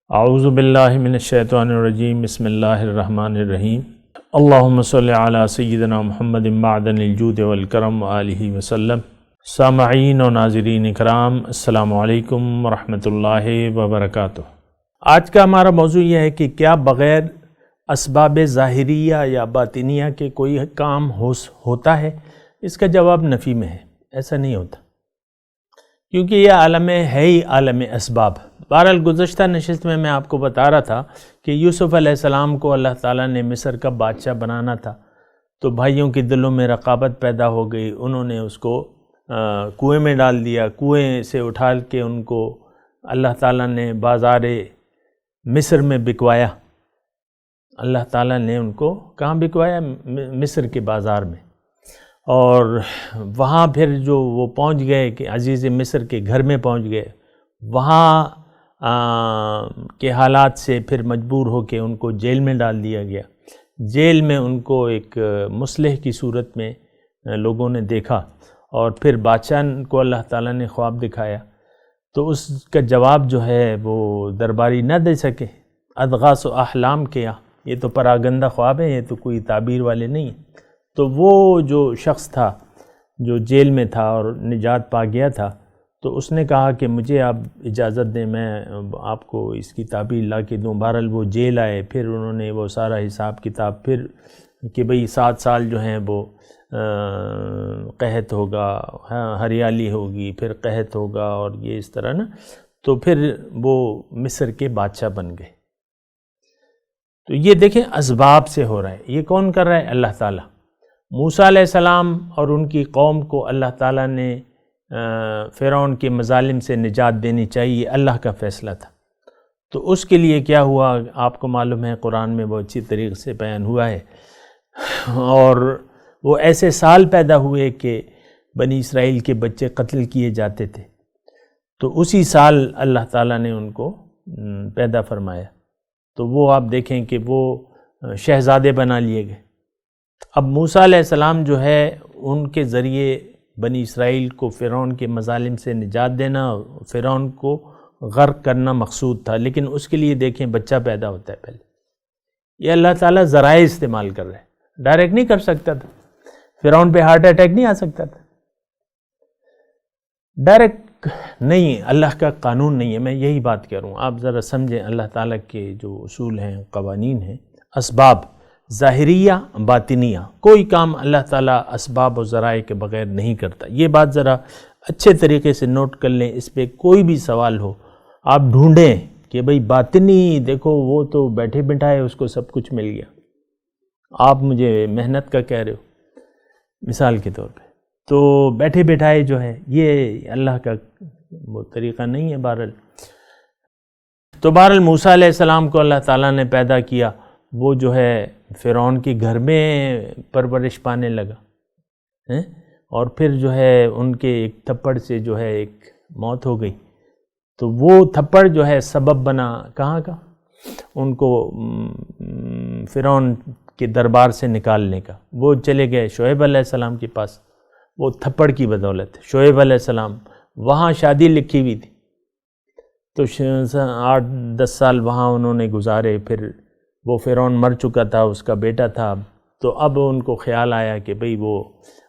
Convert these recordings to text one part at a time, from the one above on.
اعوذ باللہ من الشیطان الرجیم بسم اللہ الرحمن الرحیم اللہم صلی علی سیدنا محمد معدن الجود والکرم وآلہ وسلم۔ سامعین و ناظرین اکرام، السلام علیکم ورحمۃ اللہ وبرکاتہ۔ آج کا ہمارا موضوع یہ ہے کہ کیا بغیر اسباب ظاہریہ یا باطنیہ کے کوئی کام ہوتا ہے؟ اس کا جواب نفی میں ہے، ایسا نہیں ہوتا، کیونکہ یہ عالم ہے ہی عالم اسباب۔ بہرحال گزشتہ نشست میں آپ کو بتا رہا تھا کہ یوسف علیہ السلام کو اللہ تعالیٰ نے مصر کا بادشاہ بنانا تھا، تو بھائیوں کے دلوں میں رقابت پیدا ہو گئی، انہوں نے اس کو کنویں میں ڈال دیا، کنویں سے اٹھا کے ان کو اللہ تعالیٰ نے بازار مصر میں بکوایا۔ اللہ تعالیٰ نے ان کو کہاں بکوایا؟ مصر کے بازار میں، اور وہاں پھر جو وہ پہنچ گئے کہ عزیز مصر کے گھر میں پہنچ گئے، وہاں کے حالات سے پھر مجبور ہو کے ان کو جیل میں ڈال دیا گیا۔ جیل میں ان کو ایک مصلح کی صورت میں لوگوں نے دیکھا، اور پھر بادشاہ کو اللہ تعالیٰ نے خواب دکھایا، تو اس کا جواب جو ہے وہ درباری نہ دے سکے۔ اضغاث و احلام کیا، یہ تو پراگندہ خواب ہے، یہ تو کوئی تعبیر والے نہیں ہیں۔ تو وہ جو شخص تھا جو جیل میں تھا اور نجات پا گیا تھا، تو اس نے کہا کہ مجھے آپ اجازت دیں، میں آپ کو اس کی تعبیر لا کے دوں۔ بہرحال وہ جیل آئے، پھر انہوں نے وہ سارا حساب کتاب، پھر کہ بھئی 7 سال جو ہیں وہ قحط ہوگا، ہریالی ہوگی، پھر قحط ہوگا، اور یہ اس طرح نا، تو پھر وہ مصر کے بادشاہ بن گئے۔ تو یہ دیکھیں اسباب سے ہو رہا ہے۔ یہ کون کر رہا ہے؟ اللہ تعالیٰ۔ موسیٰ علیہ السلام اور ان کی قوم کو اللہ تعالیٰ نے فرعون کے مظالم سے نجات دینی چاہیے، اللہ کا فیصلہ تھا۔ تو اس کے لیے کیا ہوا آپ کو معلوم ہے، قرآن میں وہ اچھی طریقے سے بیان ہوا ہے، اور وہ ایسے سال پیدا ہوئے کہ بنی اسرائیل کے بچے قتل کیے جاتے تھے، تو اسی سال اللہ تعالیٰ نے ان کو پیدا فرمایا۔ تو وہ آپ دیکھیں کہ وہ شہزادے بنا لیے گئے۔ اب موسیٰ علیہ السلام جو ہے، ان کے ذریعے بنی اسرائیل کو فرعون کے مظالم سے نجات دینا، فرعون کو غرق کرنا مقصود تھا، لیکن اس کے لیے دیکھیں بچہ پیدا ہوتا ہے پہلے۔ یہ اللہ تعالیٰ ذرائع استعمال کر رہا ہے، ڈائریکٹ نہیں کر سکتا تھا۔ فرعون پہ ہارٹ اٹیک نہیں آ سکتا تھا، ڈائریکٹ نہیں، اللہ کا قانون نہیں ہے۔ میں یہی بات کہہ رہا ہوں، آپ ذرا سمجھیں اللہ تعالیٰ کے جو اصول ہیں، قوانین ہیں، اسباب ظاہریہ باطنیہ، کوئی کام اللہ تعالیٰ اسباب و ذرائع کے بغیر نہیں کرتا۔ یہ بات ذرا اچھے طریقے سے نوٹ کر لیں، اس پہ کوئی بھی سوال ہو آپ ڈھونڈیں کہ بھئی باطنی دیکھو، وہ تو بیٹھے بٹھائے اس کو سب کچھ مل گیا، آپ مجھے محنت کا کہہ رہے ہو مثال کے طور پہ، تو بیٹھے بٹھائے جو ہے یہ اللہ کا وہ طریقہ نہیں ہے۔ بہرحال تو موسیٰ علیہ السلام کو اللہ تعالیٰ نے پیدا کیا، وہ جو ہے فرعون کے گھر میں پرورش پانے لگا، اور پھر جو ہے ان کے ایک تھپڑ سے جو ہے ایک موت ہو گئی، تو وہ تھپڑ جو ہے سبب بنا کہاں کا؟ ان کو فرعون کے دربار سے نکالنے کا۔ وہ چلے گئے شعیب علیہ السلام کے پاس، وہ تھپڑ کی بدولت شعیب علیہ السلام، وہاں شادی لکھی ہوئی تھی، تو 8-10 سال وہاں انہوں نے گزارے، پھر وہ فرعون مر چکا تھا، اس کا بیٹا تھا، تو اب ان کو خیال آیا کہ بھئی وہ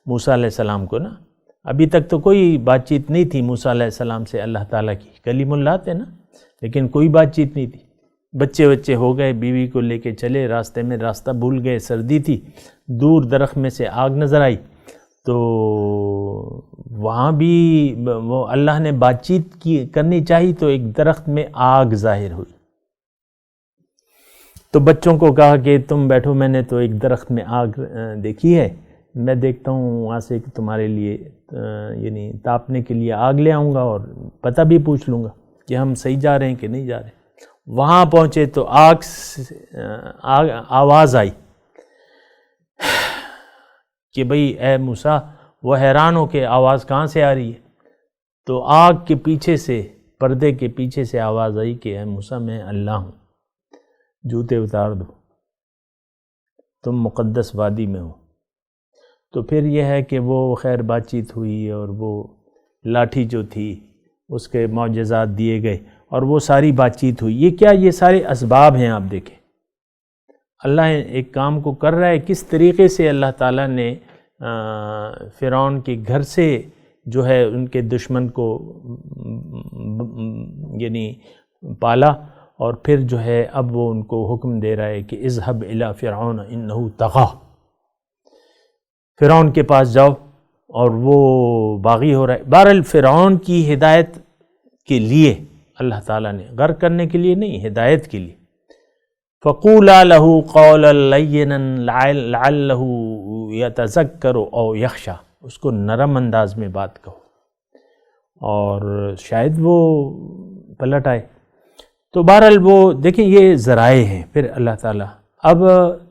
موسیٰ علیہ السلام کو نا، ابھی تک تو کوئی بات چیت نہیں تھی موسیٰ علیہ السلام سے اللہ تعالیٰ کی، کلیم اللہ تھے نا، لیکن کوئی بات چیت نہیں تھی۔ بچے ہو گئے، بیوی کو لے کے چلے، راستے میں راستہ بھول گئے، سردی تھی، دور درخت میں سے آگ نظر آئی، تو وہاں بھی وہ اللہ نے بات چیت کرنی چاہی، تو ایک درخت میں آگ ظاہر ہوئی، تو بچوں کو کہا کہ تم بیٹھو، میں نے تو ایک درخت میں آگ دیکھی ہے، میں دیکھتا ہوں وہاں سے کہ تمہارے لیے یعنی تاپنے کے لیے آگ لے آؤں گا، اور پتہ بھی پوچھ لوں گا کہ ہم صحیح جا رہے ہیں کہ نہیں جا رہے۔ وہاں پہنچے تو آواز آئی کہ بھئی اے موسیٰ، وہ حیران ہو کہ آواز کہاں سے آ رہی ہے، تو آگ کے پیچھے سے، پردے کے پیچھے سے آواز آئی کہ اے موسیٰ، میں اللہ ہوں، جوتے اتار دو، تم مقدس وادی میں ہو۔ تو پھر یہ ہے کہ وہ خیر بات چیت ہوئی، اور وہ لاٹھی جو تھی اس کے معجزات دیے گئے، اور وہ ساری بات چیت ہوئی. یہ کیا؟ یہ سارے اسباب ہیں. آپ دیکھیں اللہ ایک کام کو کر رہا ہے، کس طریقے سے اللہ تعالیٰ نے فرعون کے گھر سے جو ہے ان کے دشمن کو یعنی پالا، اور پھر جو ہے اب وہ ان کو حکم دے رہا ہے کہ اذهب الی فرعون انہ طغی، فرعون کے پاس جاؤ اور وہ باغی ہو رہا ہے. بہرحال فرعون کی ہدایت کے لیے اللہ تعالیٰ نے، غرق کرنے کے لیے نہیں، ہدایت کے لیے. فَقُولَا لَهُ قَوْلًا لَيِّنًا لَعَلَّهُ يَتَذَكَّرُ أَوْ يَخْشَىٰ، اس کو نرم انداز میں بات کہو اور شاید وہ پلٹ آئے. تو بہرحال وہ دیکھیں یہ ذرائع ہیں. پھر اللہ تعالیٰ اب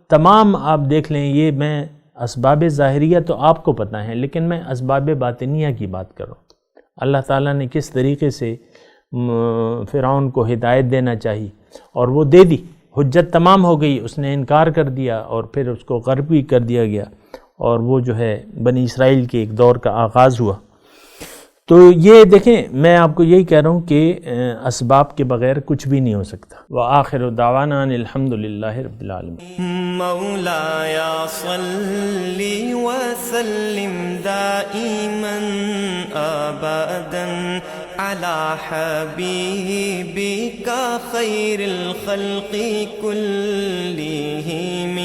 تمام آپ دیکھ لیں، یہ میں اسباب ظاہریہ تو آپ کو پتہ ہیں، لیکن میں اسباب باطنیہ کی بات کر رہا ہوں. اللہ تعالیٰ نے کس طریقے سے فرعون کو ہدایت دینا چاہیے اور وہ دے دی. حجت تمام ہو گئی، اس نے انکار کر دیا اور پھر اس کو غرق بھی کر دیا گیا، اور وہ جو ہے بنی اسرائیل کے ایک دور کا آغاز ہوا. تو یہ دیکھیں میں آپ کو یہی کہہ رہا ہوں کہ اسباب کے بغیر کچھ بھی نہیں ہو سکتا. وآخر دعوانا ان الحمد للہ رب العالمین. مولاي صل وسلم دائما ابدا على حبيبك خير الخلق كلهم.